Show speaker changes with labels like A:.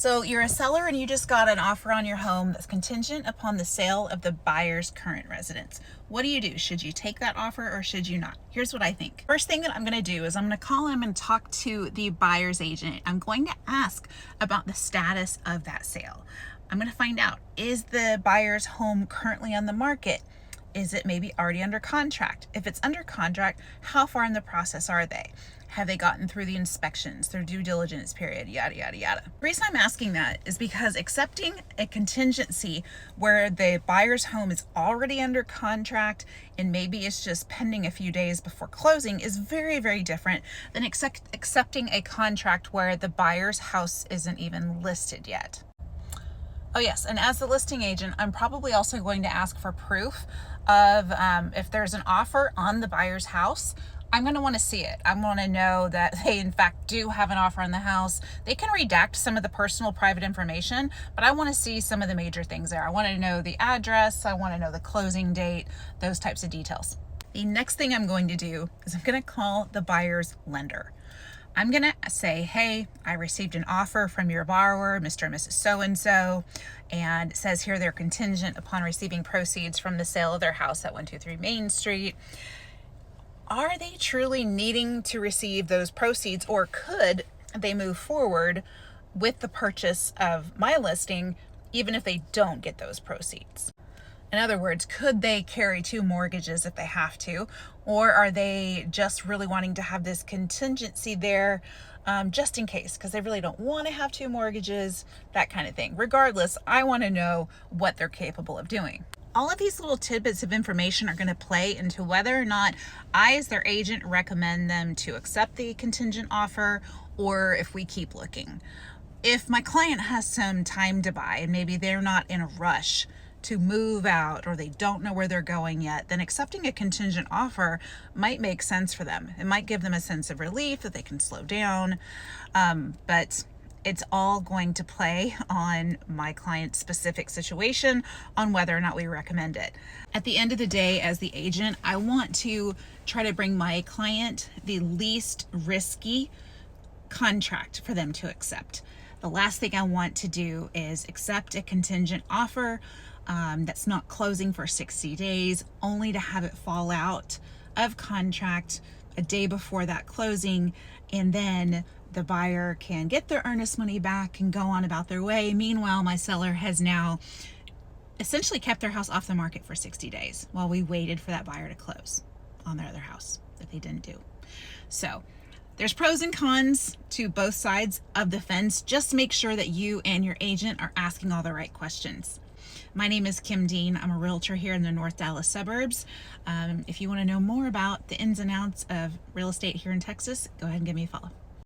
A: So you're a seller and you just got an offer on your home that's contingent upon the sale of the buyer's current residence. What do? Should you take that offer or should you not? Here's what I think. First thing that I'm going to do is I'm going to call him and talk to the buyer's agent. I'm going to ask about the status of that sale. I'm going to find out, is the buyer's home currently on the market? Is it maybe already under contract? If it's under contract, how far in the process are they? Have they gotten through the inspections, their due diligence period, yada, yada, yada. The reason I'm asking that is because accepting a contingency where the buyer's home is already under contract and maybe it's just pending a few days before closing is very, very different than accepting a contract where the buyer's house isn't even listed yet. Oh yes, and as the listing agent, I'm probably also going to ask for proof of if there's an offer on the buyer's house. I'm going to want to see it. I want to know that they in fact do have an offer on the house. They can redact some of the personal private information, but I want to see some of the major things there. I want to know the address. I want to know the closing date, those types of details. The next thing I'm going to do is I'm going to call the buyer's lender. I'm going to say, hey, I received an offer from your borrower, Mr. and Mrs. So-and-so, and it says here they're contingent upon receiving proceeds from the sale of their house at 123 Main Street. Are they truly needing to receive those proceeds, or could they move forward with the purchase of my listing even if they don't get those proceeds? In other words, could they carry two mortgages if they have to, or are they just really wanting to have this contingency there just in case, because they really don't want to have two mortgages, that kind of thing. Regardless, I want to know what they're capable of doing. All of these little tidbits of information are going to play into whether or not I, as their agent, recommend them to accept the contingent offer, or if we keep looking. If my client has some time to buy and maybe they're not in a rush to move out, or they don't know where they're going yet, then accepting a contingent offer might make sense for them. It might give them a sense of relief that they can slow down, but it's all going to play on my client's specific situation on whether or not we recommend it. At the end of the day, as the agent, I want to try to bring my client the least risky contract for them to accept. The last thing I want to do is accept a contingent offer that's not closing for 60 days, only to have it fall out of contract a day before that closing, and then the buyer can get their earnest money back and go on about their way. Meanwhile, my seller has now essentially kept their house off the market for 60 days while we waited for that buyer to close on their other house that they didn't do. So there's pros and cons to both sides of the fence. Just make sure that you and your agent are asking all the right questions. My name is Kim Dean. I'm a realtor here in the North Dallas suburbs. If you want to know more about the ins and outs of real estate here in Texas, go ahead and give me a follow.